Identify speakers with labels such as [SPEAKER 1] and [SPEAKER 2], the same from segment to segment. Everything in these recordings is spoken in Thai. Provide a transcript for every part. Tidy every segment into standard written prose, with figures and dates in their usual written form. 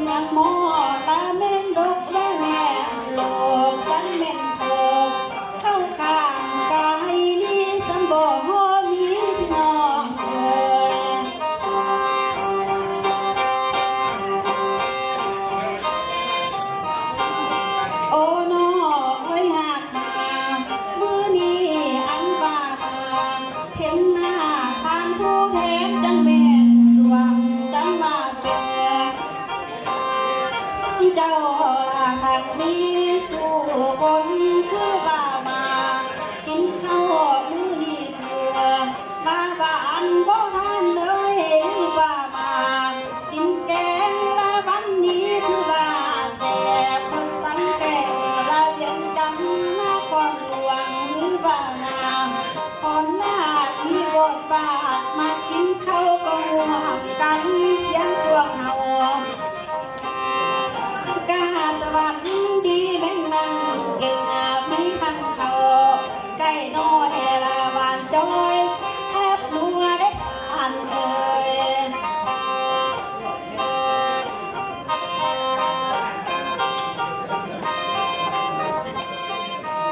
[SPEAKER 1] ยังหมอตาเม่นดกและแม่โลกกันเม่นโศกเข้าข้างกายนี้สมบ่มีพี่น้องเอ่ยโอ้น้อเอ้ยหากมามื้อนี้อันว่าเห็นหน้าทางผู้แทนจังแม่นสวงจังว่าเป็นเจ้าทางนี้สู่คนคือบ่ามากินข้าวมื้อนี้เถื่อมาบ้านบ่ทันเลยบ่ามากินแกงละวันนี้คือว่าแซ่บตั้งแกงละเย็นกันนาความหลวงหรือบ่านางพรนาคมีบทบาทมากินข้าวก็ห่วงกันเสียงพวกเฮากาสวัสดีแม่งนั่งเก่งไม่ทันเขาใกล้น้อยละหวานจอยแทบนัวได้อันเอ่ย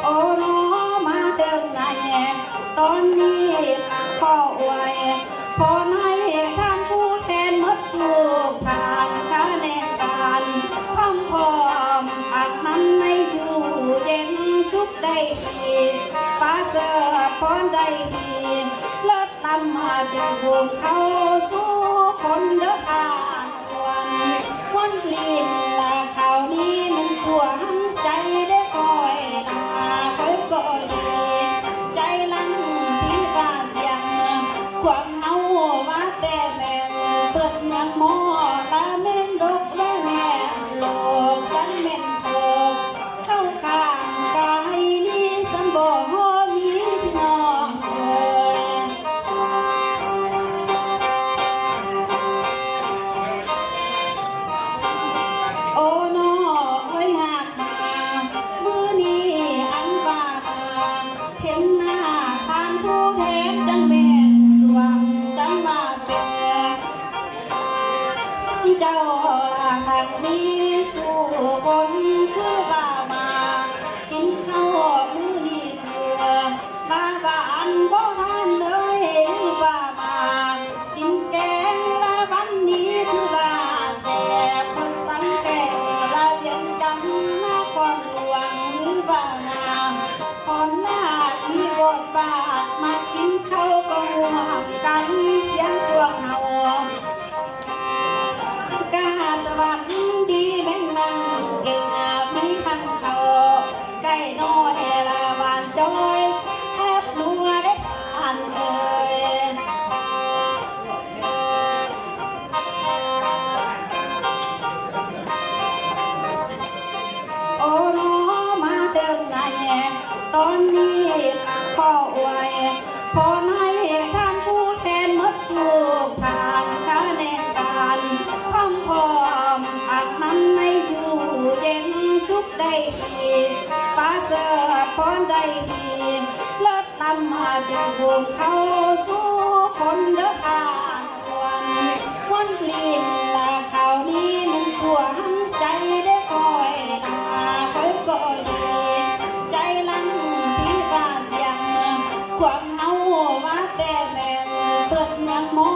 [SPEAKER 1] โอ้น้อมาเดินในตอนนี้ขออวยพรให้ท่านผู้แทนมดลูกผ่านคะแนนการพร้อมอักนั้นให้อยู่เย็นสุขได้ดีป้าเจอพรได้ดีเลิศตำมาจึงภูมิเข้าสู่คนเด้อทานวันกลิ่นละข่าวนี้มันสวงใจได้คอยคอยก็ดีใจลังที่ว่าเสียงความเฮาว่าแต่แม่เปิดยังหมอตาเม่นดกและแม่โลกกันเม่นโศกเข้าข้างกายนี้สมบ่มีพี่น้องเอ่ยโอ้น้อเอ้ยหากมามื้อนี้อันว่าเห็นหน้าทางผู้แทนจังแม่นสวงจังว่าเป็นเจ้าทางนี้สู่คนคือบ่ามากินข้าวมื้อนี้เถื่อมาบ้านบ่ทันเลยบ่ามากินแกงละวันนี้คือว่าแซ่บตั้งแกงละเย็นกันนาความหลวงหรือบ่านางพรนาคมีบทบาทมากินข้าวก็ห่วงกันเสียงพวกเฮากาสวัสดีแม่งนั่งเก่งไม่ทันเขาใกล้น้อยละหวานจอยแทบนัวได้อันเอ่ยโอ้น้อมาเดินในตอนนี้ขออวยพรให้ท่านผู้แทนมดลูกผ่านคะแนนการพร้อมอักนั้นให้อยู่เย็นสุขได้ดีป้าเจอพรได้ดีเลิศตำมาจึงภูมิเข้าสู่คนเด้อทานวันกลิ่นละข่าวนี้มันสวงใจได้คอยคอยก็ดีใจลังที่ว่าเสียงความเฮาว่าแต่แม่เปิดยังหมอ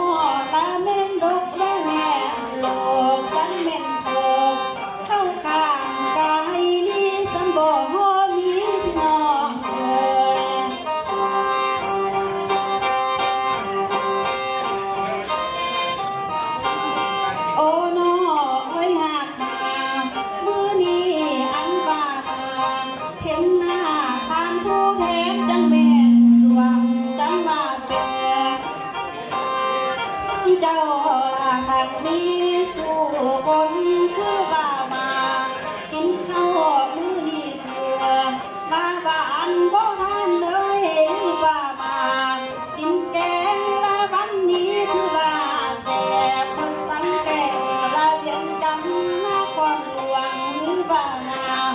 [SPEAKER 1] ตาเม่นดกและแม่โลกกันเม่นโศกเข้าข้างกายนี้สมบ่มีพี่น้องเอ่ยโอ้น้อเอ้ยหากมามื้อนี้อันว่าเห็นหน้าทางผู้แทนจังแม่นสวงจังว่าเป็นเจ้าทางนี้สู่คนคือบ่ามากินข้าวมื้อนี้เถื่อมาบ้านบ่ทันเลยบ่ามากินแกงละวันนี้คือว่าแซ่บตั้งแกงละเย็นกันนาความหลวงหรือบ่านาง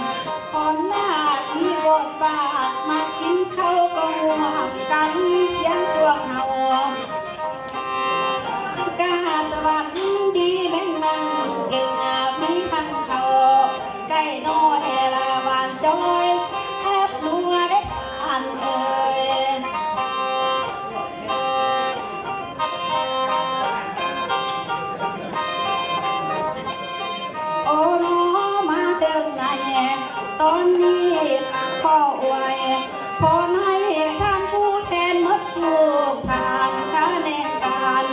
[SPEAKER 1] พรนาคมีบทบาทมากินข้าวก็ห่วงกันเสียงพวกเฮากาสวัสดีแม่งนั่งเก่งไม่ ตอนนี้ขออวยพรให้ท่านผู้แทนมดลูกผ่านข้าแนการ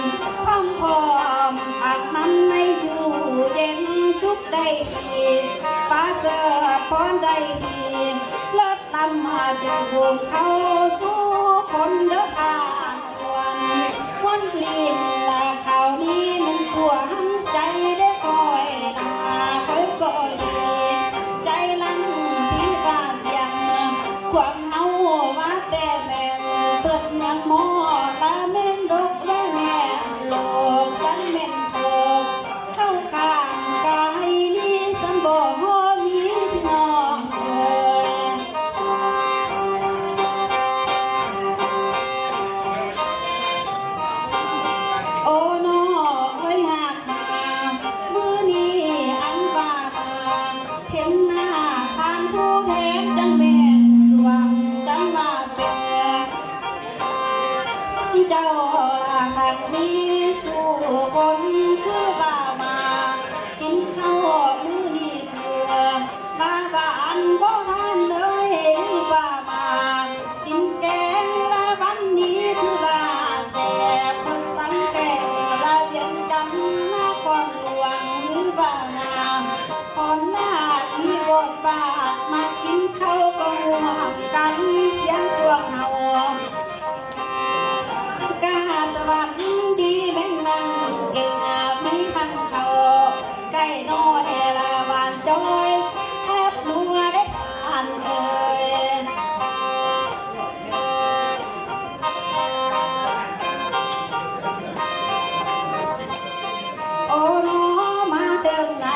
[SPEAKER 1] พร้อมพร้อมอักนั้นในอยู่เย็นสุขได้ดีป้าเสือพรได้ดีเลิศนำมาจึงวงเข้าสู่คนเด้อทานวันกลิ่นลาข่าวนี้มันสวงใจได้คอยนาคอยก็ดีใจลังที่ว่าเสียงความเฮาว่าแต่แม่เปิดยังมอตาเม่นดกและแม่โลกกันเม่นโศกเข้าข้างกายนี้สันบ่ฮอมีพี่น้องโอ้น้อไว้หักมามือนี้อันว่าเห็นหน้าทางผู้แทนจังแม่นสว่างจังว่าเป็นเจ้าทางนี้สู่คนคือบ่าวมากินข้าวมือนี้เถื่อมาบ้านบ่ทันเลยบ่ามากินแกงละวันนี้คือว่าแซ่บตั้งแกงละเวียนกันหน้าความหลวงหรือบ่านาพรลาดมีบทบาทมากินข้าวก็ห่วงกันเสียงพวกเฮากาสวัสดีแม่งนั่งเก่งไม่ทันเขาใกล้น้อยละบานจอยแทบนัวได้ทันเอ่ยโอ้น้อมาเดินใน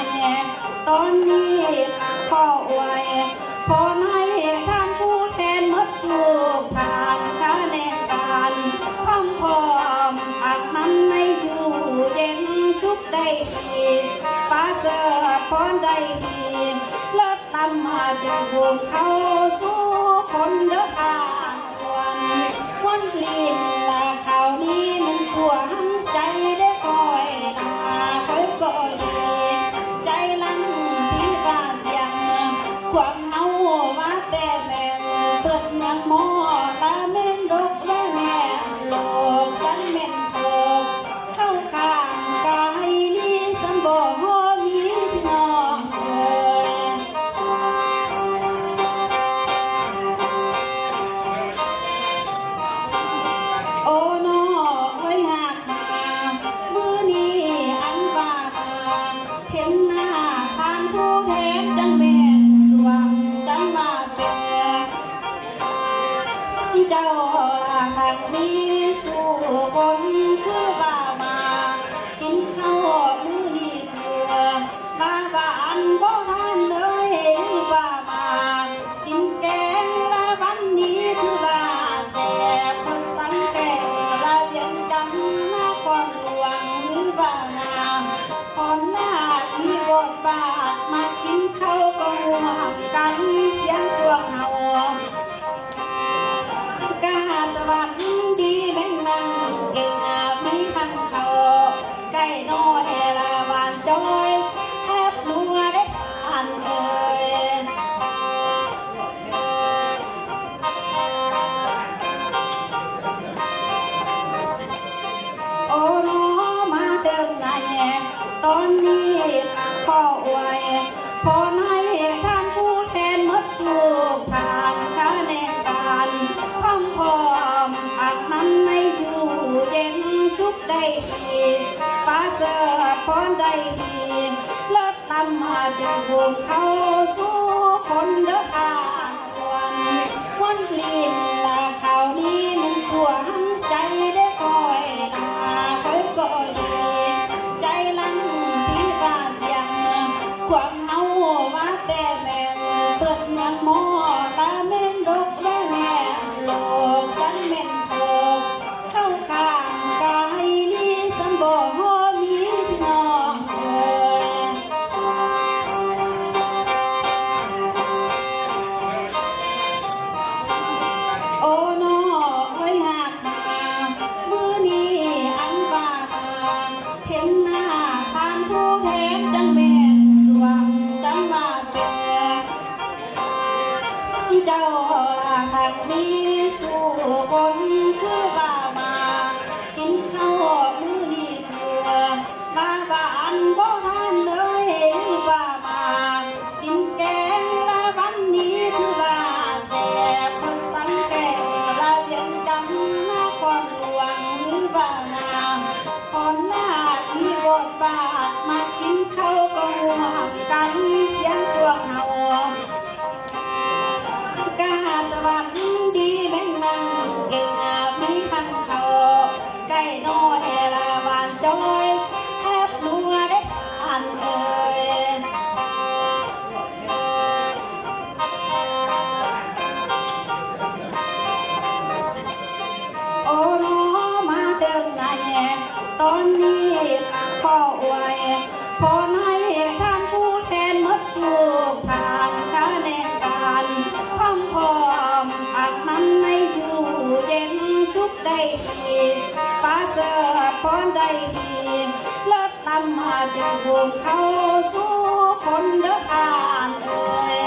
[SPEAKER 1] ตอนนี้ขออวยพรให้ท่านผู้แทนมดลูกผ่านข้าแนการพร้อมพร้อมอักนั้นในอยู่เย็นสุขได้ดีป้าเสือพรได้ดีเลิศนำมาจึงวงเข้าสู่คนเด้อทานวันกลิ่นลาข่าวนี้มันสวงใจได้คอยนาคอยก็ดีใจลังที่ว่าเสียงความเฮาว่าแต่แม่เปิดยังมอตาเม่นดกและแม่โลกกันเม่นโศกเข้าข้างกายนี้สันบ่ฮอมีพี่น้องเอ่ยโอ้น้อไว้หักมามือนี้อันว่าเห็นหน้าทางผู้แทนจังแม่นสว่างจังว่าเป็นเจ้าทางนี้สู่คนคือบ่าวมากินข้าวมือนี้เถื่อมาบ้านบ่ทันเลยบ่าวมากินแกงละวันนี้คือว่าแซ่บตั้งแกงละเวียนกันหน้าความหลวงหรือบ่าวนาพรลาดมีบทบาทมากินข้าวก็ห่วงกันเสียงพวกเฮากาสวัสดีแม่งนั่งเก่งไม่ทันเขาใกล้น้อยละบานจอยแทบนัวได้ทันเอ่ยโอ้น้อมาเดินในตอนนี้ขออวยพรให้ท่านผู้แทนมดลูกผ่านข้าแนการพร้อมพร้อมอักนั้นในอยู่เย็นสุขได้ดีป้าเสือพรได้ดีเลิศนำมาจึงวงเข้าสู่คนเด้อทานวันกลิ่นลาข่าวนี้มันสวงใจได้คอยนาคอยก็ดีใจลังที่ว่าเสียงความเฮาว่าแต่แม่เปิดยังมอตาเม่นดกและแม่โลกกันเม่นโศกเข้าข้างกายนี้สันบ่ฮอมีพี่น้องเอ่ยโอ้น้อไว้หักมามือนี้อันว่าเห็นหน้าทางผู้แทนจังแม่นสว่างจังว่าเป็น คนคือว่ามากินข้าวมื้อนี้เถื่อมาบ้านบ่ทันเลยคือว่ามากินแกงละวันนี้คือว่าแซ่บคนตั้งแกงละเวียงจันทน์นครหลวงหรือบ้านนาขอนลาดมีบทบาทมากินข้าวก็ห่วงกันเสียงพวกเฮากาสวัสดีแม่งนั่งเก่งมีพันเขาใกล้น้อยละบานจอยแทบนัวได้อันเอ่ยโอ้น้อมาเดินไงตอนนี้ขออวยพรให้ท่านผู้แทนมดลูกผ่านคะแนนการพร้อมพร้อมปากนั้นให้อยู่เย็นสุขได้ดีป้าเจอพรได้ดีเลิศตำมาจึงวงเข้าสู่คนเด้ออ่านเอ่ย